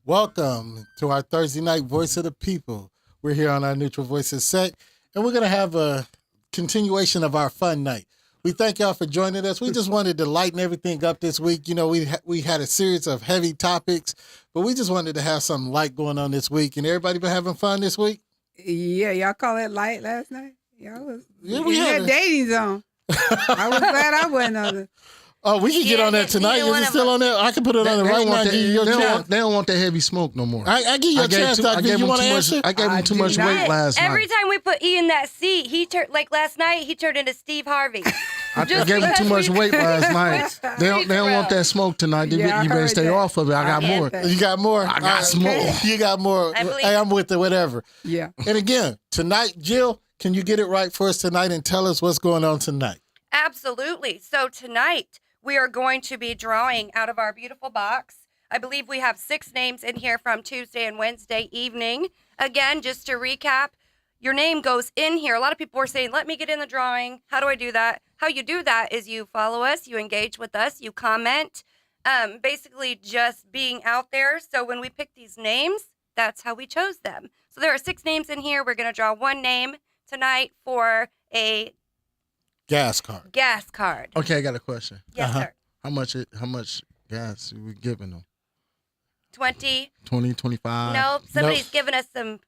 Welcome to our Thursday night Voice of the People. We're here on our Neutral Voices set, and we're going to have a continuation of our fun night. We thank y'all for joining us. We just wanted to lighten everything up this week. You know, we had a series of heavy topics, but we just wanted to have something light going on this week. And everybody been having fun this week? Yeah, y'all call it light last night? Y'all was we in had that dating zone. I was glad I wasn't on it. Oh, we can get on that tonight. Is it still on there? I can put it on there right now. Give you your chance. They don't want that heavy smoke no more. I give you a chance, Doc. You want to answer? I gave him too much weight last night. Every time we put E in that seat, he turned, like last night, he turned into Steve Harvey. I gave him too much weight last night. They don't want that smoke tonight. You better stay off of it. I got more. You got more? I got some more. You got more. Hey, I'm with it, whatever. Yeah. And again, tonight, Jill, can you get it right for us tonight and tell us what's going on tonight? Absolutely. So tonight, we are going to be drawing out of our beautiful box. I believe we have 6 names in here from Tuesday and Wednesday evening. Again, just to recap, your name goes in here. A lot of people were saying, let me get in the drawing. How do I do that? How you do that is you follow us, you engage with us, you comment, basically just being out there. So when we pick these names, that's how we chose them. So there are 6 names in here. We're going to draw 1 name tonight for a gas card. Gas card. Okay, I got a question. Yes, sir. How much gas are we giving them? 20. 20, 25? Nope. Somebody's giving us some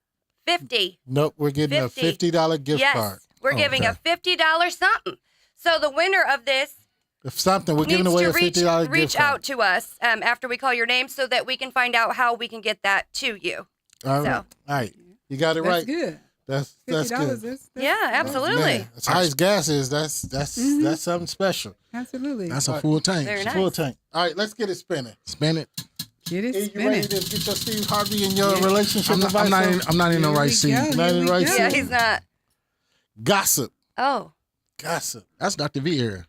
50. Nope, we're getting a $50 gift card. We're giving a $50 something. So the winner of this we're giving away a $50 gift card. Reach out to us after we call your name so that we can find out how we can get that to you. All right. All right. You got it right. That's good. That's $50 good. Yeah, absolutely. Man, as high as gas is, that's something special. Absolutely. That's a full tank. Very nice. Full tank. All right, let's get it spinning. Spin it. Get it Are you spinning. ready to get your Steve Harvey and your relationship advice? I'm not in the right seat. Not in the right seat. Yeah, he's not. Gossip. Oh. Gossip. That's Dr. V area.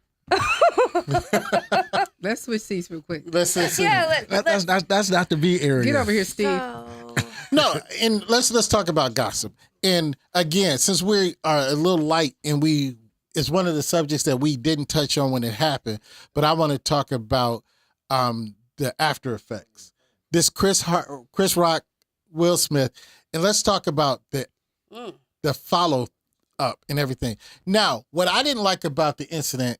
Let's switch seats real quick. Let's see. Yeah, That's Dr. V area. Get over here, Steve. No, and let's talk about gossip. And again, since we are a little light and it's one of the subjects that we didn't touch on when it happened, but I want to talk about the after effects. This Chris Rock, Will Smith, and let's talk about the follow up and everything. Now, what I didn't like about the incident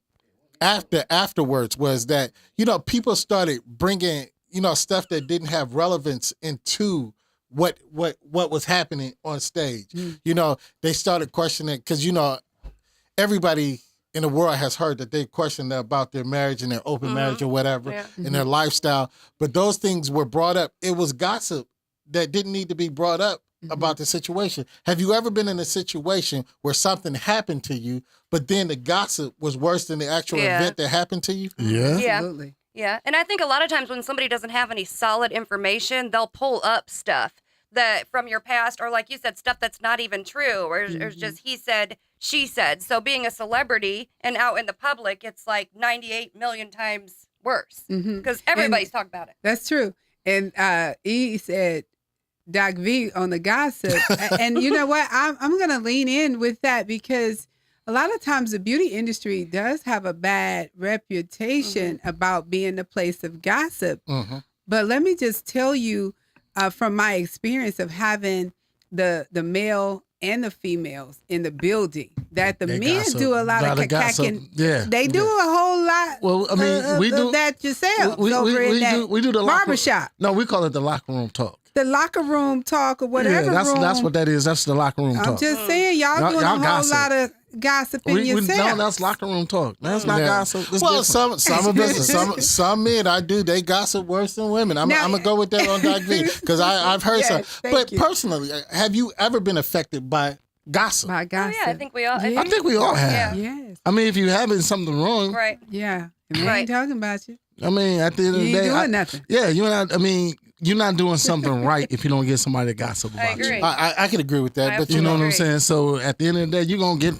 afterwards was that, people started bringing, stuff that didn't have relevance into what was happening on stage. They started questioning, because, everybody in the world has heard that they questioned about their marriage and their open marriage or whatever, and their lifestyle. But those things were brought up. It was gossip that didn't need to be brought up about the situation. Have you ever been in a situation where something happened to you, but then the gossip was worse than the actual event that happened to you? Yeah. Absolutely. Yeah, and I think a lot of times when somebody doesn't have any solid information, they'll pull up stuff that from your past, or like you said, stuff that's not even true, or it's just he said, she said. So being a celebrity and out in the public, it's like 98 million times worse because everybody's talking about it. That's true. And E said, Doc V on the gossip. And you know what? I'm going to lean in with that because a lot of times the beauty industry does have a bad reputation about being the place of gossip. But let me just tell you from my experience of having the male and the females in the building, that the men gossip. do a lot of cackling. Yeah. They do a whole lot. Well, I mean, we do that yourself. We do the barbershop. No, we call it the locker room talk. The locker room talk or whatever. Yeah, that's what that is. That's the locker room talk. I'm just saying, y'all doing a whole gossip. lot of gossiping yourself. No, that's locker room talk. That's not gossip. It's well, different. some of us, some men, they gossip worse than women. I'm gonna go with that on Doc V because I've heard some. But personally, have you ever been affected by gossip? By gossip. Oh, yeah, I think we all. I think we all have. Yeah. Yes. I mean, if you having something wrong, Right. Yeah. And we ain't talking about you. I mean, at the end of the You ain't day, doing nothing. Yeah, you're not. I mean, you're not doing something right if you don't get somebody to gossip about you. agree. I can agree with that, but You know what I'm Agree. saying? So at the end of the day, you're gonna get.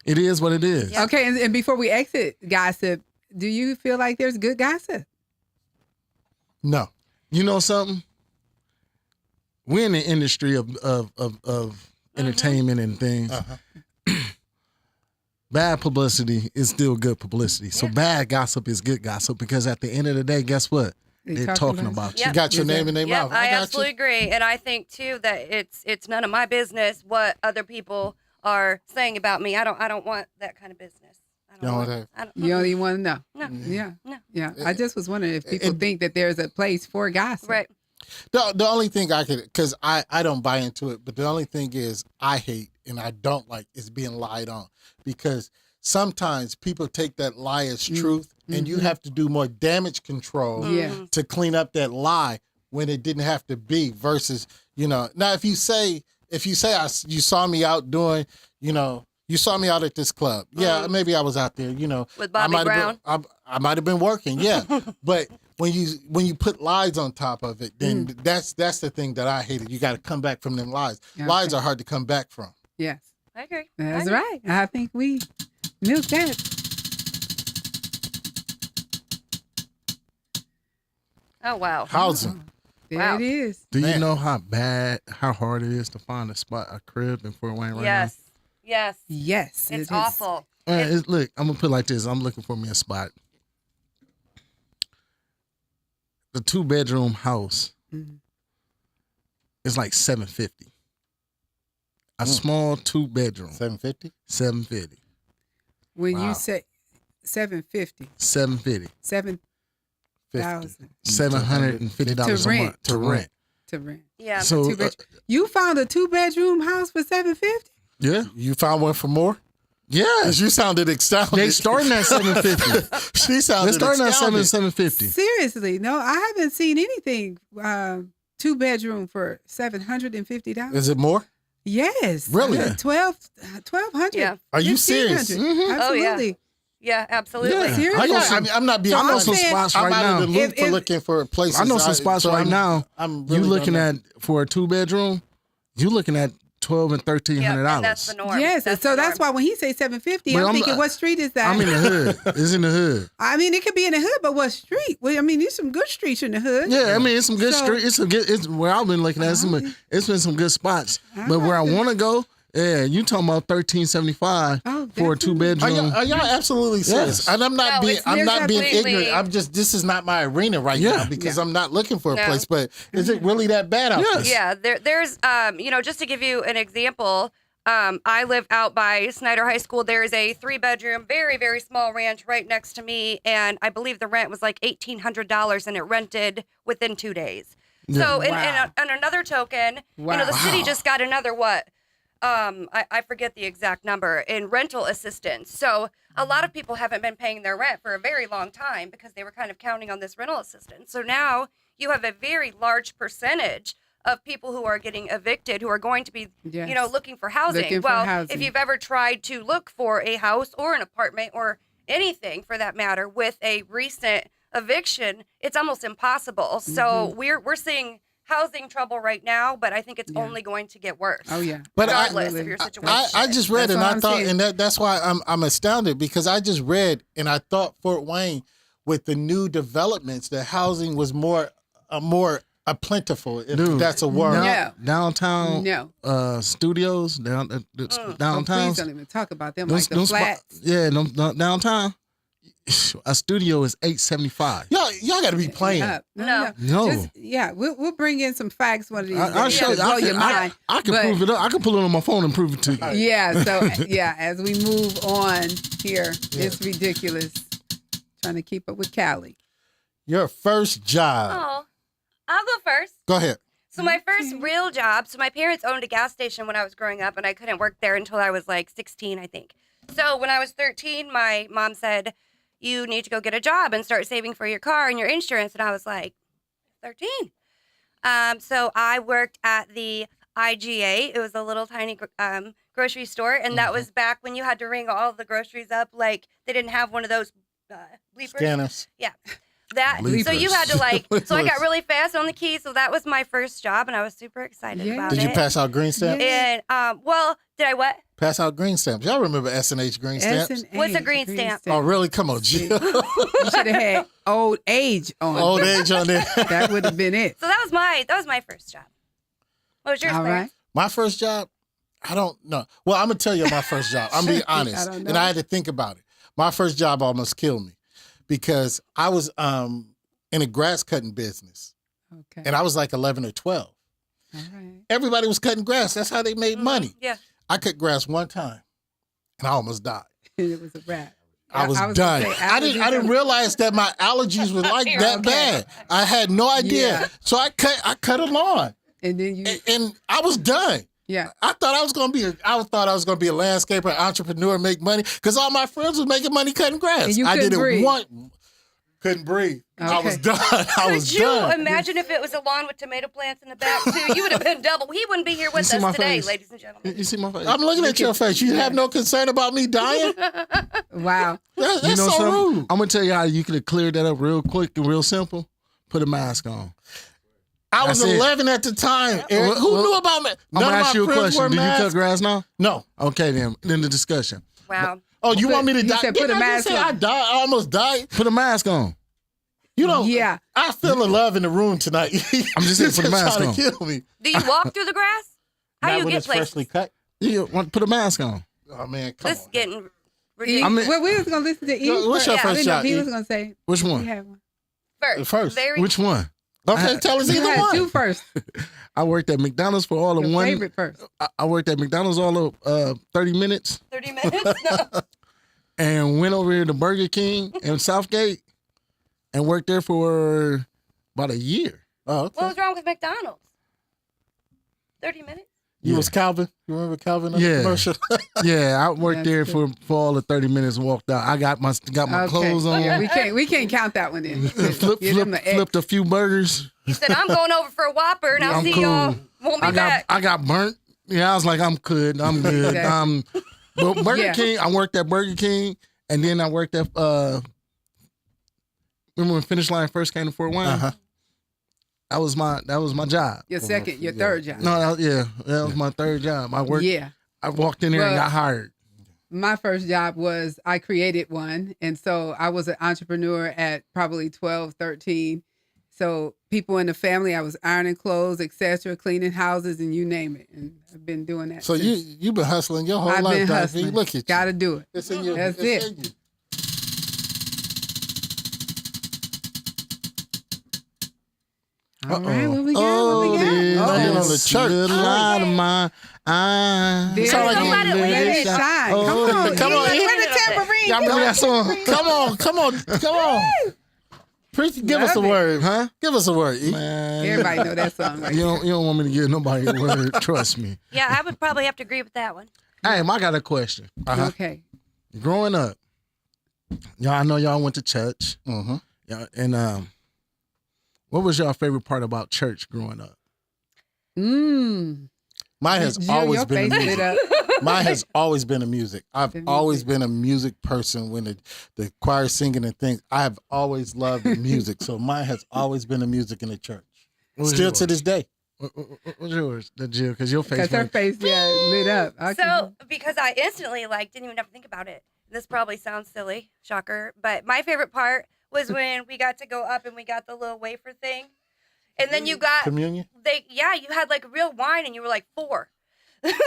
It is what it is. Yeah. Okay, and before we exit gossip, do you feel like there's good gossip? no. You know something? We're in the industry of entertainment and things. Bad publicity is still good publicity. So bad gossip is good gossip because at the end of the day, guess what? they're talking about you. You got your name in their mouth. I got absolutely agree, and I think too that it's none of my business what other people are saying about me. I don't want that kind of business. You don't even want to know. No. Yeah. No. Yeah. I just was wondering if people think that there's a place for gossip. Right. The only thing I could, because I don't buy into it, but the only thing is I hate and I don't like is being lied on, because sometimes people take that lie as truth, and you have to do more damage control to clean up that lie when it didn't have to be. Versus, now if you say you saw me out doing, you saw me out at this club, maybe I was out there, with Bobby Brown. I might have been working, but when you put lies on top of it, then that's the thing that I hated. You got to come back from them lies. Okay. Lies are hard to come back from. Yes, I agree. That's right. I think we milked that. Oh wow. Housing. There it is. Do you know how hard it is to find a crib in Fort Wayne right now? Yes. It's awful. Look, I'm gonna put it like this. I'm looking for me a spot. The 2-bedroom house is like $750. A small 2-bedroom. $750. $750. When you say $750. $750. $7,000. $750 a month to rent. To rent. Yeah. So you found a 2-bedroom house for $750? Yeah. You found one for more? Yeah. Because you sounded astounded. They starting at $750. She sounded They're starting astounded. at $750. Seriously, no, I haven't seen anything 2-bedroom for $750. Is it more? Yes. Really? $1,200. Yeah. Are you serious? $1,500. Absolutely. Yeah, absolutely. Yeah. Seriously. I'm not being I know honest. some spots I'm right out now. of the loop for looking for places. I know some spots right now. I'm really You looking at for a 2-bedroom, you looking at $1,200 and $1,300. Yeah, and that's the norm. Yes, so that's why when he say $750, I'm thinking, what street is that? I'm in the hood. It's in the hood. I mean, it could be in the hood, but what street? Well, I mean, there's some good streets in the hood. Yeah, I mean, it's some good street. It's where I've been looking at. It's been some good spots. But where I want to go, you talking about $1,375 for a 2-bedroom. Are y'all absolutely serious? Yes. And I'm not being completely- ignorant. This is not my arena right now because I'm not looking for a place. But is it really that bad out there? Yeah, there's just to give you an example, I live out by Snyder High School. There is a 3-bedroom, very, very small ranch right next to me, and I believe the rent was like $1,800, and it rented within 2 days. Yeah. So, and on another token, the city just got another I forget the exact number in rental assistance. So a lot of people haven't been paying their rent for a very long time because they were kind of counting on this rental assistance. So now you have a very large percentage of people who are getting evicted who are going to be, looking for housing. If you've ever tried to look for a house or an apartment or anything for that matter with a recent eviction, it's almost impossible. So we're seeing housing trouble right now, but I think it's only going to get worse. Oh yeah, but regardless of your situation. I just read and I thought, and that's why I'm astounded because I just read and I thought Fort Wayne, with the new developments, the housing was more plentiful. If that's a word. Downtown studios downtown. Please don't even talk about them like the flats. Downtown. A studio is $875. Y'all got to be playing. No. We'll bring in some facts one of these days. I'll show you. I can prove it up. I can pull it on my phone and prove it to you. Yeah. So as we move on here, it's ridiculous trying to keep up with Cali. Your first job. Oh, I'll go first. Go ahead. So my first real job. So my parents owned a gas station when I was growing up, and I couldn't work there until I was like 16, I think. So when I was 13, my mom said, you need to go get a job and start saving for your car and your insurance. And I was like, 13. So I worked at the IGA. It was a little tiny grocery store. And that was back when you had to ring all the groceries up. Like they didn't have one of those bleepers. Scanners. Yeah. That. Bleepers. So you had to so I got really fast on the keys. So that was my first job. And I was super excited about it. Did you pass out green stamps? And, did I what? Pass out green stamps. Y'all remember S&H green stamps? What's a green stamp? Oh, really? Come on, Jill. You should have had old age on. Old age on there. That would have been it. So that was my first job. What was yours? All right. My first job, I don't know. Well, I'm gonna tell you my first job. I'm being honest, and I had to think about it. My first job almost killed me because I was in a grass cutting business. Okay. And I was like 11 or 12. All right. Everybody was cutting grass. That's how they made money. Yeah. I cut grass one time and I almost died. It was a wrap. I was gonna done. say, I didn't realize that my allergies were like that bad. I had no idea. Yeah. So I cut a lawn. And then you. And I was done. Yeah. I thought I was gonna be a landscaper, entrepreneur, make money, because all my friends was making money cutting grass. And you I did couldn't breathe. couldn't breathe. I was Okay. done. I was Could you done. imagine if it was a lawn with tomato plants in the back too? You would have been double. He wouldn't be here with see my us today, face? ladies and gentlemen. You see my face? I'm looking at your face. You have no concern about me dying? Wow. That's You know so something? rude. I'm gonna tell you how you could have cleared that up real quick and real simple. Put a mask on. I was That's it. 11 at the time. Eric. Well, Who well, knew about me? I'm None gonna of ask my you a friends question. wore Do you cut masks. grass now? No. Okay, then the discussion. Wow. Oh, you want me to You die? said put Didn't a I just mask say on. I died. I almost died. Put a mask on. You know, Yeah. I feel the love in the room tonight. I'm just saying, put a mask trying on. to kill me. Do you walk through the grass? How Not do you when get it's places? freshly cut. You want put a mask on. Oh man, come This is on. getting ridiculous. I mean- Well, we was gonna listen to E. What's your first. first I didn't know shot, if he E? was gonna say. Which He one? had one. First. Very Which one? Okay, tell us You either had one. two first. I worked at McDonald's for all of Your one. favorite first. I worked at McDonald's all of 30 minutes 30 minutes. No. and went over here to Burger King in Southgate and worked there for about a year. Oh, okay. What was wrong with McDonald's? 30 minutes? You was Calvin. You remember Calvin in the Yeah. commercial? Yeah, I worked That's there good. for all the 30 minutes and walked out. I got my clothes on. Yeah, we can't count that one in. Give them the X. Flipped a few burgers. He said, I'm going over for a Whopper and I'll I'm see cool. y'all. Won't be back. I got burnt. Yeah, I was like, I'm good. I'm good. Okay. But Burger Yeah. King, I worked at Burger King, and then I worked at remember when Finish Line first came to Fort Wayne? Uh-huh. That was my job. Your second, your third job. No, that was my third job. I worked. Yeah. I walked in there and Well, got hired. My first job was I created one. And so I was an entrepreneur at probably 12, 13. So people in the family, I was ironing clothes, etc., cleaning houses, and you name it. And I've been doing that. So since. you've been hustling your whole I've life, been Dr. V. hustling. Look at you. Gotta do it. It's in you. That's It's it. in you. All right, what we got? Oh, What we this got? Knocking on the little church. light of mine. There Sound like it you- is. Let it Let it shine. shine. Oh, Come on. come on, Where E. the tambourine? Y'all remember that song? Come on. Preach, give us a Love it. word. Huh? Give us a word. E. Man, Everybody know that song, right? you don't want me to give nobody a word. Trust me. Yeah, I would probably have to agree with that one. Hey, I got a question. Okay. Growing up, y'all, I know y'all went to church. Mm-hmm. Yeah, and what was your favorite part about church growing up? Mine has Jill, always your been the face lit music. up. Mine has always been the music. I've The always music. been a music person. When the choir singing and things, I have always loved the music. So mine has always been the music in the church. What was Still yours? to this day. What's yours? The Jill, because your face. Because her went- face, lit up. Okay. So, because I instantly didn't even have to think about it. This probably sounds silly, shocker, but my favorite part was when we got to go up and we got the little wafer thing, and then you got Communion. you had like real wine and you were like 4.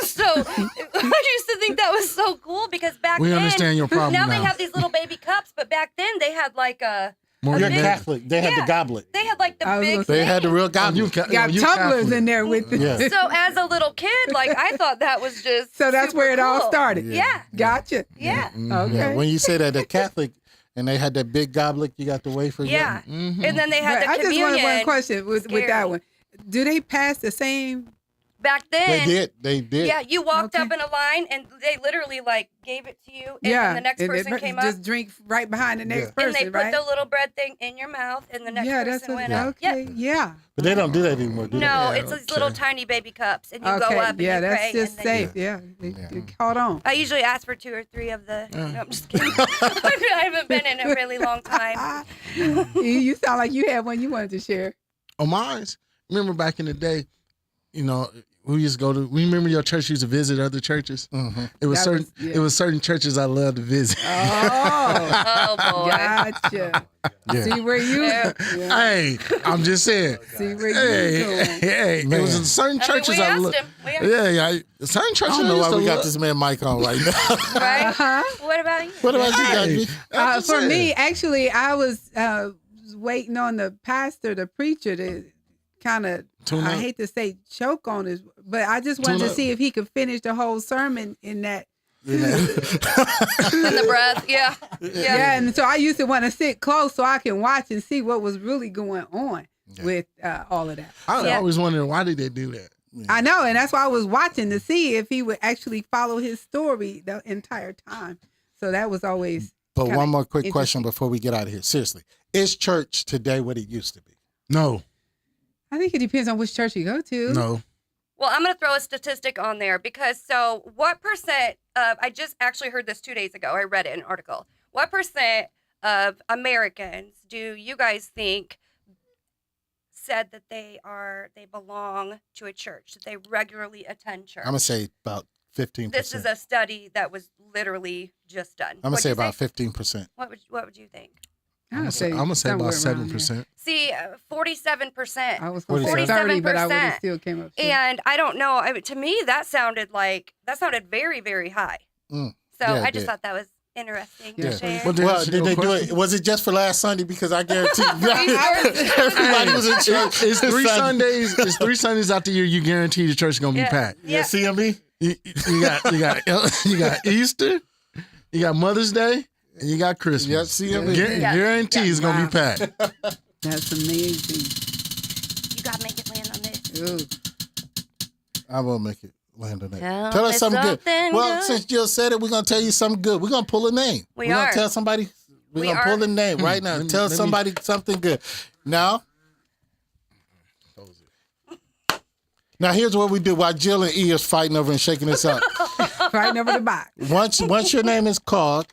So I used to think that was so cool because back We then understand your problem now now. they have these little baby cups, but back then they had like More You're than big- that. Catholic. They had Yeah. the goblet. they had like the I was big gonna They thing. had the real You goblet. got you tumblers Catholic. in there with it. Yeah. So as a little kid, I thought that was just So that's super where it all cool. started. Yeah. Gotcha. Yeah. Okay. Yeah, when you say that the Catholic and they had that big goblet, you got the wafer. Yeah. Mhm. And then they had But the I just communion. wanted one question with that Scary. one. Do they pass the same? Back They then, did. They did. yeah, you walked Okay. up in a line and they literally gave it to you, and yeah. then the next and person came up just drink right behind the next Yeah. person, and they put right? the little bread thing in your mouth, and the next yeah, person that's what, went up. okay. Yep. Yeah. But they don't do that anymore, do No, they? it's these little tiny baby cups, and you Okay. go up and yeah, you that's pray. just and then safe. Yeah. Yeah. It caught on. I usually ask for 2 or 3 of the. No, I'm just kidding. I haven't been in a really long time. You sound like you had one you wanted to share. Oh, mine. Remember back in the day, we used to go to. Remember your church used to visit other churches. Mm-hmm. It was That certain. was- yeah. It was certain churches I loved to visit. Oh, Oh boy. gotcha. Yeah. See where you? Yeah. Yeah. Hey, I'm just saying. See where you Hey, going? hey, it Man. was certain I mean, churches we I asked loved. him. We asked Yeah, certain I churches don't know used why to we got love- this man mic on right now. right? Uh-huh. What about you? What about you, Hey, Dr. I'm just For saying. me, actually, I was waiting on the pastor, the preacher, to kind of, I hate to say choke on his, but I just wanted to see if he could finish the whole sermon in that. In the breath, yeah. And so I used to want to sit close so I can watch and see what was really going on with all of that. I always wondered, why did they do that? Yeah. I know, and that's why I was watching to see if he would actually follow his story the entire time. So that was always. But one more quick question before we get out of here. Seriously, is church today what it used to be? No. I think it depends on which church you go to. No. Well, I'm going to throw a statistic on there because what percent of, I just actually heard this 2 days ago. I read it in an article. What percent of Americans do you guys think said that they belong to a church, that they regularly attend church? I'm going to say about 15%. This is a study that was literally just done. I'm going to say about 15%. What would you think? I'm gonna say about 7%. See, 47%. I was going to say 30, but I would have still came up. And I don't know. To me, that sounded very, very high. So I just thought that was interesting to share. Well, did they do it? Was it just for last Sunday? Because I guarantee everybody was in church. It's 3 Sundays. It's 3 Sundays out the year. You guarantee the church is gonna be packed. Yeah, CMB. You got Easter. You got Mother's Day. And you got Christmas. Yeah, CMB. Guarantee it's going to be packed. That's amazing. You got to make it land on this. Ooh. I will make it land on that. Tell us something good. Well, since Jill said it, we're going to tell you something good. We're going to pull a name. We're going to tell somebody. We're going to pull a name right now. Tell somebody something good. Now, here's what we do while Jill and E is fighting over and shaking this up. Fighting over the box. Once your name is called,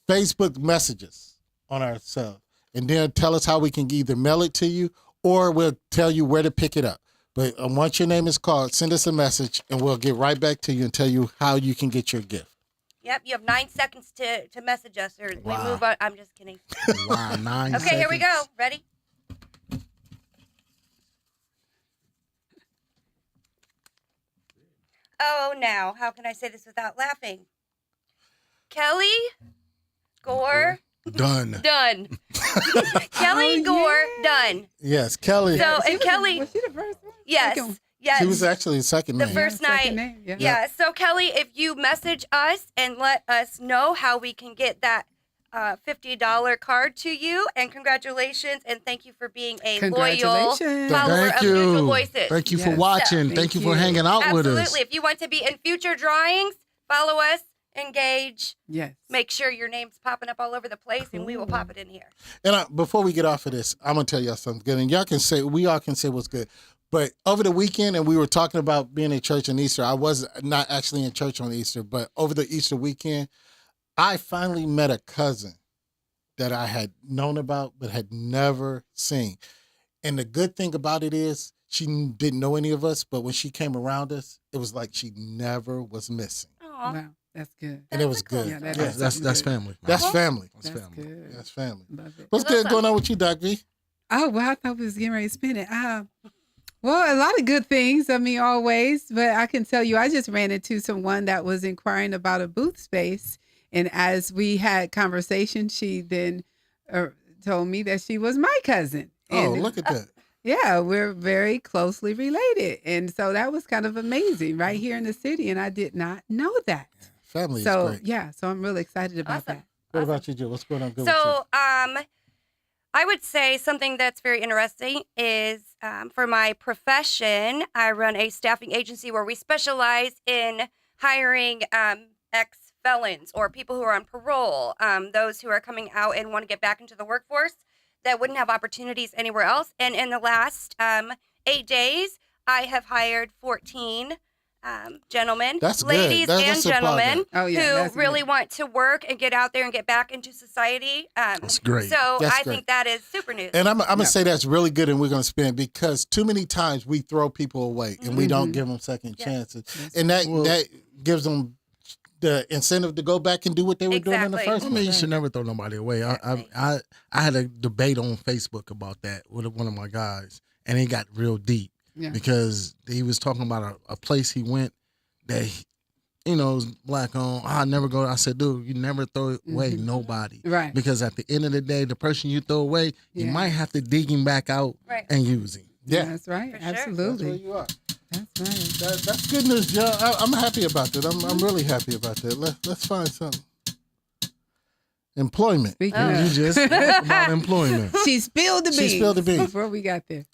Facebook messages on ourselves, and then tell us how we can either mail it to you or we'll tell you where to pick it up. But once your name is called, send us a message and we'll get right back to you and tell you how you can get your gift. Yep, you have 9 seconds to message us or we move on. I'm just kidding. Wow, 9 seconds. Okay, here we go. Ready? Oh, now, how can I say this without laughing? Kelly Gore. Done. Kelly Gore, done. Yes, Kelly. So, and Kelly. Was she the first one? Yes. Yes. She was actually the second the name. first night. Yeah. So, Kelly, if you message us and let us know how we can get that $50 card to you, and congratulations, and thank you for being a loyal follower of Neutral Voices. Thank you for watching. Thank you for hanging out with us. Absolutely. If you want to be in future drawings, follow us. Engage. Yes. Make sure your name's popping up all over the place, and we will pop it in here. And before we get off of this, I'm gonna tell y'all something good, and we all can say what's good. But over the weekend, and we were talking about being in church on Easter. I was not actually in church on Easter, but over the Easter weekend, I finally met a cousin that I had known about but had never seen. And the good thing about it is she didn't know any of us, but when she came around us, it was like she never was missing. Aww. Wow. That's good. And it was good. Yeah, that's family. That's family. That's good. That's family. Love it. What's good going on with you, Doc V? Oh, well, I thought we was getting ready to spin it. Well, a lot of good things. I mean, always. But I can tell you, I just ran into someone that was inquiring about a booth space. And as we had conversation, she then told me that she was my cousin. Oh, And, look at that. yeah, we're very closely related. And so that was kind of amazing right here in the city. And I did not know that. Family So, is great. yeah, so I'm really excited about that. What about you, Jill? What's going on good with you? So, I would say something that's very interesting is for my profession, I run a staffing agency where we specialize in hiring ex-felons or people who are on parole, those who are coming out and want to get back into the workforce that wouldn't have opportunities anywhere else. And in the last 8 days, I have hired 14 gentlemen, That's good. ladies, and gentlemen who really want to work and get out there and get back into society. That's great. So That's I great. think that is super news. And I'm going to say that's really good, and we're going to spin because too many times we throw people away and we don't give them second chances. And that gives them the incentive to go back and do what they were doing in the first I mean, place. you should never throw nobody away. I had a debate on Facebook about that with one of my guys, and it got real deep because he was talking about a place he went that you know, it's black on. I never go. I said, dude, you never throw away nobody. Right. Because at the end of the day, the person you throw away, you might have to dig him back out and use him. Yeah. That's right. For sure. Absolutely. That's where you are. That's right. That's good news, Joe. I'm happy about that. I'm really happy about that. Let's find something. Employment. Speaking You of, just talked about employment. she spilled the beans. She spilled the beans. Before we got there.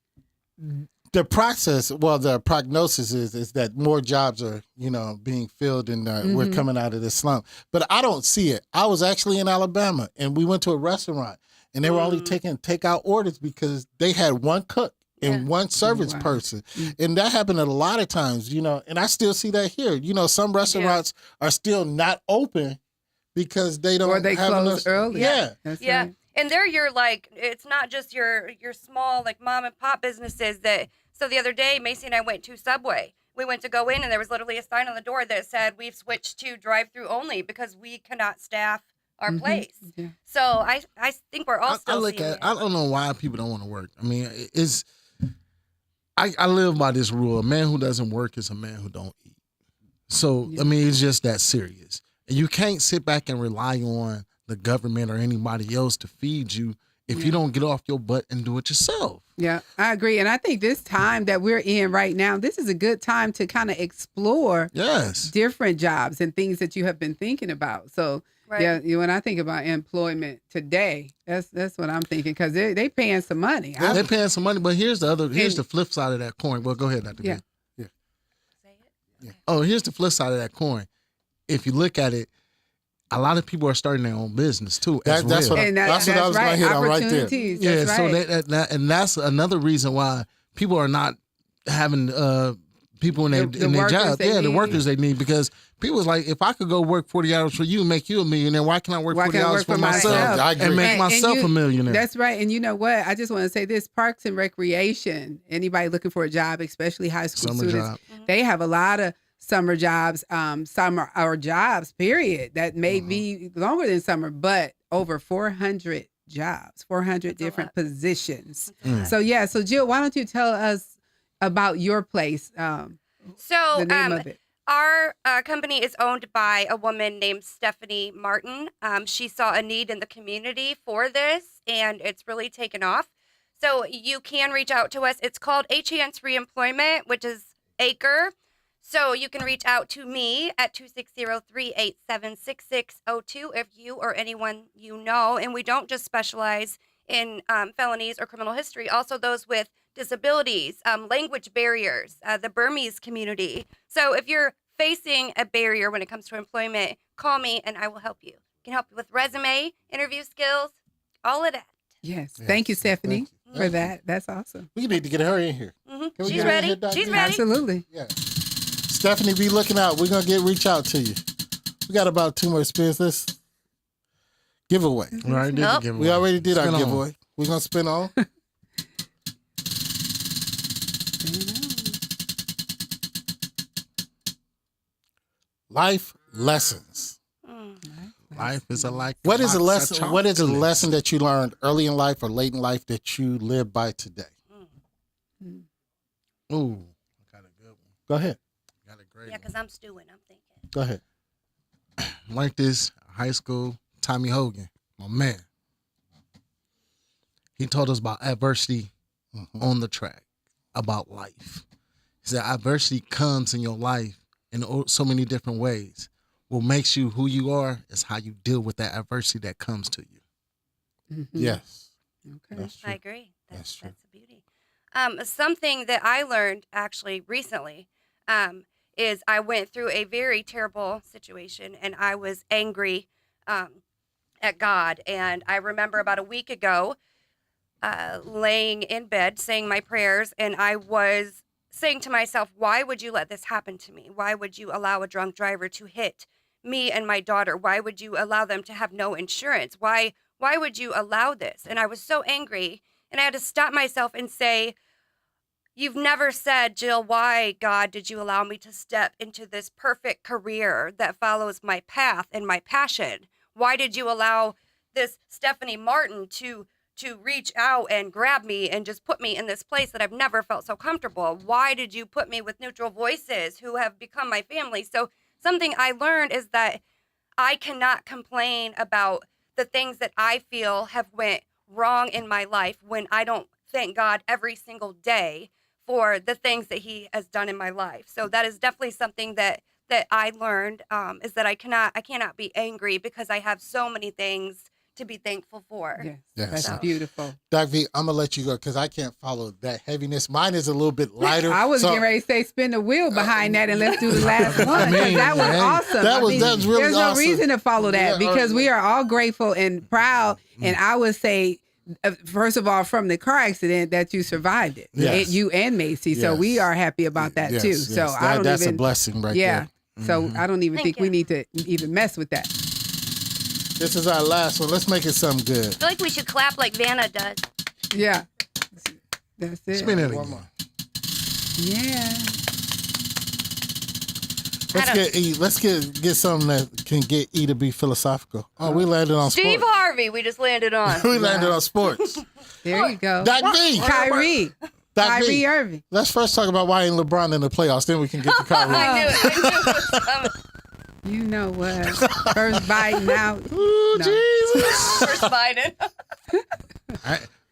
The process, well, the prognosis is that more jobs are, being filled and we're coming out of this slump. But I don't see it. I was actually in Alabama and we went to a restaurant and they were only taking takeout orders because they had one cook and one service person. And that happened a lot of times, and I still see that here. Some restaurants are still not open because they don't Or they have close enough. early. Yeah. That's Yeah. right. And they're it's not just your small like mom and pop businesses so the other day, Macy and I went to Subway. We went to go in and there was literally a sign on the door that said we've switched to drive-through only because we cannot staff our place. Yeah. So I think we're all I still look seeing at. it. I don't know why people don't want to work. I mean, it's. I live by this rule: a man who doesn't work is a man who don't eat. So I mean, it's just that serious. And you can't sit back and rely on the government or anybody else to feed you if you don't get off your butt and do it yourself. Yeah, I agree. And I think this time that we're in right now, this is a good time to kind of explore different jobs and things that you have been thinking about. So, when I think about employment today, that's what I'm thinking because they paying some money. They're paying some money, but here's the flip side of that coin. Well, go ahead, Dr. B. Say it. Yeah. Oh, here's the flip side of that coin. If you look at it, a lot of people are starting their own business too. That's what I was going to hit on right there. Yeah, so and that's another reason why people are not having people in their job. The workers they need, because people is like, if I could go work 40 hours for you, make you a millionaire, why can't I work 40 hours for myself and make myself a millionaire? That's right. And you know what? I just want to say this: Parks and Recreation. Anybody looking for a job, especially high school students, they have a lot of summer jobs, summer or jobs, period, that may be longer than summer, but over 400 jobs, 400 different positions. So Jill, why don't you tell us about your place? The name of it. Our company is owned by a woman named Stephanie Martin. She saw a need in the community for this, and it's really taken off. So you can reach out to us. It's called A Chance Reemployment, which is ACRE. So you can reach out to me at 260-387-6602 if you or anyone you know. And we don't just specialize in felonies or criminal history, also those with disabilities, language barriers, the Burmese community. So if you're facing a barrier when it comes to employment, call me and I will help you. I can help you with resume, interview skills, all of that. Yes. Thank you, Stephanie, for that. That's awesome. We need to get her in here. She's ready. She's ready. Absolutely. Yeah. Stephanie, be looking out. We're going to reach out to you. We got about 2 more spins. Let's giveaway. We already did the giveaway. We already did Spin our on. giveaway. We're going to spin on. Life lessons. Life is a like. What is a box of lesson? What is a chocolates. lesson that you learned early in life or late in life that you live by today? Ooh, I got a good one. Go ahead. Got a great Yeah, one. because I'm stewing. I'm thinking. Go ahead. Like this, high school, Tommy Hogan, my man. He told us about adversity on the track, about life. He said adversity comes in your life in so many different ways. What makes you who you are is how you deal with that adversity that comes to you. Yes. Okay. That's true. I agree. That's true. That's the beauty. Something that I learned actually recently is I went through a very terrible situation and I was angry at God. And I remember about a week ago laying in bed saying my prayers, and I was saying to myself, why would you let this happen to me? Why would you allow a drunk driver to hit me and my daughter? Why would you allow them to have no insurance? Why would you allow this? And I was so angry, and I had to stop myself and say, you've never said, Jill, why, God, did you allow me to step into this perfect career that follows my path and my passion? Why did you allow this Stephanie Martin to reach out and grab me and just put me in this place that I've never felt so comfortable? Why did you put me with neutral voices who have become my family? So something I learned is that I cannot complain about the things that I feel have went wrong in my life when I don't thank God every single day for the things that he has done in my life. So that is definitely something that I learned, is that I cannot be angry because I have so many things to be thankful for. Yes, Yes. that's So- beautiful. Doc V, I'm gonna let you go because I can't follow that heaviness. Mine is a little bit lighter. I was so getting ready to say spin the wheel behind that and let's do the last one. 'Cause mean, that was hey, awesome. that was really there's no awesome. reason to follow that Yeah, because we are all grateful and proud. And I would say, first of all, from the car accident that you survived it, Yes. you and Macy. So Yes. we are happy about that Yes, too. yes. So I don't that's even. a blessing right Yeah. there. So I don't even Thank think you. we need to even mess with that. This is our last one. Let's make it something good. I feel like we should clap like Vanna does. Yeah. That's it. Spin it One again. more. Yeah. Let's get something that can get E to be philosophical. Oh, we landed on Steve sports. Harvey, we just landed on. We landed on sports. There you go. Doc V. Kyrie. Doc Kyrie V. Irving. Let's first talk about why ain't LeBron in the playoffs. Then we can get to Kyrie. I knew it was coming. You know what? First bite now. Ooh, No. Jesus. First Biden.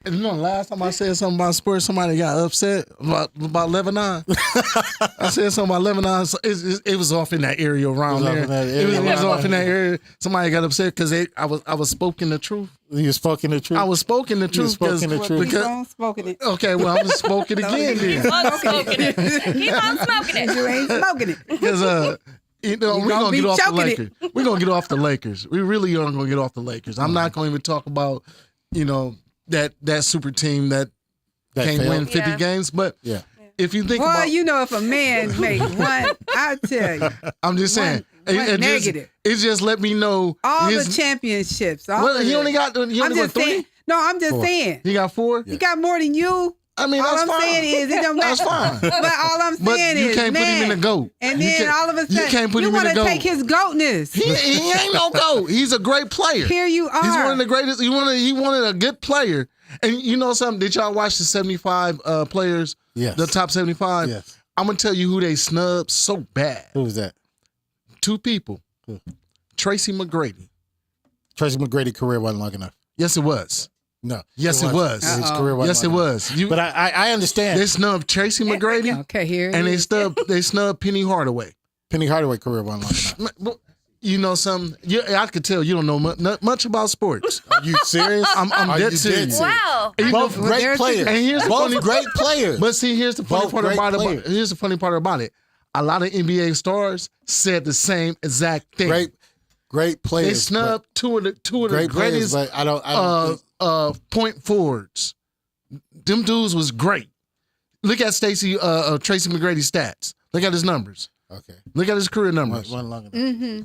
And you know, last time I said something about sports, somebody got upset about Lebanon. I said something about Lebanon. So it was off in that area around It was off there. in that It was area. off in that area. Somebody got upset because I was spoken the truth. You spoken the truth. I was spoken the truth. spoken the truth. Keep Because, on smoking it. okay, well, I'm spoken again then. Keep on smoking it. Keep on smoking it. You ain't smoking it. Because you know, You we're gonna gonna be get off the choking it. Lakers. We're gonna get off the Lakers. We really are gonna get off the Lakers. I'm not gonna even talk about, you know, that super team that can't failed. win 50 Yeah. games. But Yeah. if you think Boy, about, you know if a man make one, I tell you, I'm just saying, one it negative. just let me know all his- the championships. All Well, of he it. only got I'm got just three. saying. No, I'm just Four. saying. He got 4. He got more than you. I mean, All that's I'm fine. saying is it don't That's matter. fine. But all I'm But saying you is, can't put him in man, the GOAT. And You then can't- all of a sudden, you can't put him in want the to GOAT. take his goatness. He ain't no GOAT. He's a great player. Here you are. He's one of the greatest. He wanted a good player. And you know something? Did y'all watch the 75 players? Yes. The top 75? Yes. I'm going to tell you who they snubbed so bad. Who was that? 2 people. Who? Tracy McGrady. Tracy McGrady's career wasn't long enough. Yes, it was. No. Yes, it was. His Uh-oh. career wasn't Yes, it long enough. was. You, But I understand. they snubbed Tracy McGrady Okay, here it and is. they snubbed Penny Hardaway. Penny Hardaway career wasn't long enough. You know something? I could tell you don't know much about sports. Are you serious? I'm Are dead you serious. Wow. Both Well, great there's the- players. And here's the Both funny- great players. But see, here's the funny Both part great about players. it. Here's the funny part about it. A lot of NBA stars said the same exact thing. great players. They snubbed two of the great players, greatest but I don't think, point forwards. Them dudes was great. Look at Tracy McGrady's stats. Look at his numbers. okay. Look at his career numbers. Wasn't long enough. Mm-hmm.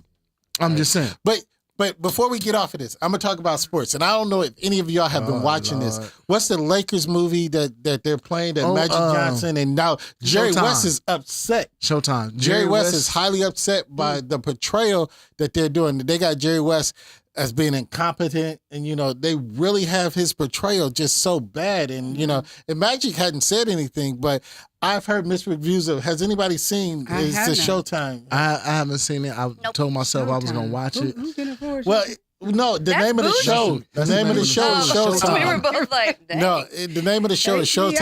I'm just saying. But before we get off of this, I'm gonna talk about sports, and I don't know if any of y'all have been watching this. What's the Lakers movie that they're playing? That Magic Johnson and now Jerry Showtime. West is upset. Showtime. Jerry West is highly upset by the portrayal that they're doing. They got Jerry West as being incompetent, and they really have his portrayal just so bad. And and Magic hadn't said anything, but I've heard mixed reviews of. Has anybody seen? I Is have the not. Showtime? I haven't seen it. I told myself I was gonna Showtime. watch it. Who can afford Well, it? no. The That's name of the bougie. show. The name of the show is Oh, Showtime. We were both like, dang. No, the name of the show is HBO.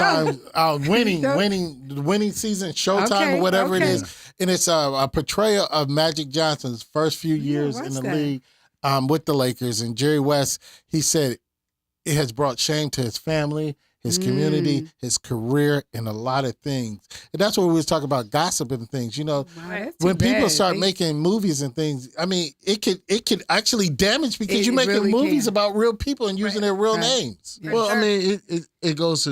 Showtime. Winning season, Showtime Okay, or whatever it okay. is, and it's a portrayal of Magic Johnson's first few years in what's the that? league with the Lakers. And Jerry West, he said, it has brought shame to his family, his community, his career, and a lot of things. And that's what we was talking about, gossip and things. Wow, that's too When people bad. start They- making movies and things, I mean, it could actually damage because It you're making really movies can. about real people and using their real Right. names. Yeah. Well, sure. I mean, it goes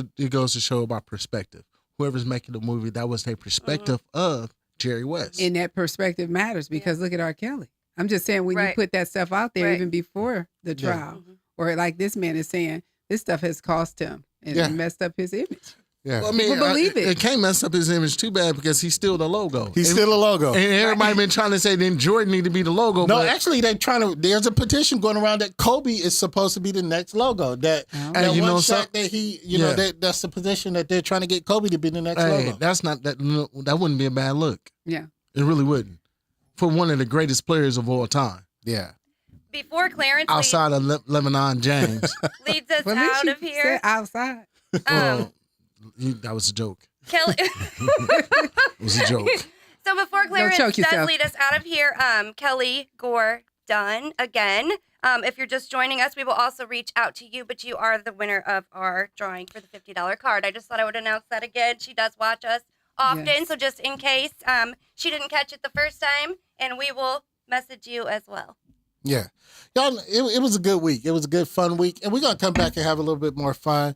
to show about perspective. Whoever's making the movie, that was their perspective of Jerry West. And that perspective matters because look at R. Kelly. I'm just saying when you Right. put that stuff out there Right. even before the Yeah. trial, or like this man is saying, this stuff has cost him and Yeah. messed up his image. Yeah, Well, I mean, People believe it. It can't mess up his image too bad because he's still the logo. he's and, still a logo. And everybody been trying to say then Jordan need to be the logo. No, but actually, they're trying to. There's a petition going around that Kobe is supposed to be the next logo. That, Oh. that And you one know shot something? that he, know, Yeah. that's the position that they're trying to get Kobe to be the next hey, logo. that's not that. That wouldn't be a bad look. Yeah. It really wouldn't. for one of the greatest players of all time, Yeah. Before Clarence outside of Lebanon James. leads us Well, at least out you of here, said outside. Well, that was a joke. Kelly. It was a joke. So before Clarence choke does yourself. lead us out of here, Kelly Gore done again. If you're just joining us, we will also reach out to you, but you are the winner of our drawing for the $50 card. I just thought I would announce that again. She does watch us often, Yes. so just in case she didn't catch it the first time, and we will message you as well. Yeah. Y'all, it was a good week. It was a good, fun week. And we're going to come back and have a little bit more fun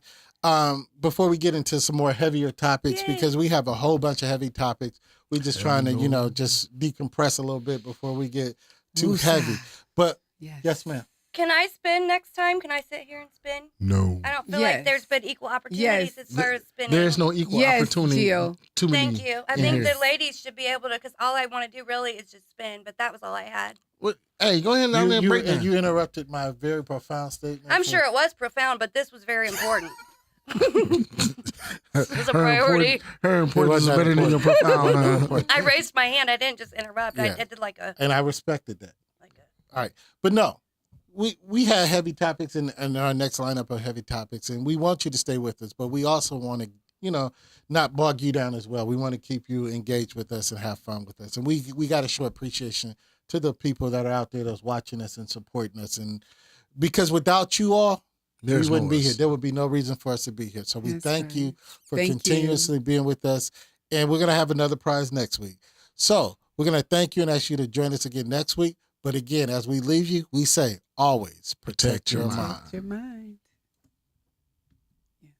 before we get into some more heavier topics, Yay. because we have a whole bunch of heavy topics. We're just trying to, just decompress a little bit before we get too Woosah. heavy. But, Yes. yes, ma'am. Can I spin next time? Can I sit here and spin? No. I don't feel Yes. like there's been equal opportunities Yes. as far as spinning. There is no equal Yes, opportunity. Jill. Too many. Thank you. I in think here. the ladies should be able to, because all I want to do really is just spin, but that was all I had. What? Hey, go ahead down there and break down. You interrupted my very profound statement. I'm sure it was profound, but this was very important. It was a priority. Her importance is It wasn't better than your important. profound. Important. I raised my hand. I didn't just interrupt. Yeah. I did like a. And I respected that. All right. But no, we had heavy topics in our next lineup of heavy topics, and we want you to stay with us, but we also want to, not bog you down as well. We want to keep you engaged with us and have fun with us. And we got to show appreciation to the people that are out there that's watching us and supporting us. And because without you all, we wouldn't be here. There would be no reason for us to be here. So we That's thank right. you for Thank continuously being with us. And we're going to have another prize next week. So we're going to thank you and ask you to join us again next week. But again, as we leave you, we say, always protect your mind. Your mind. Yes.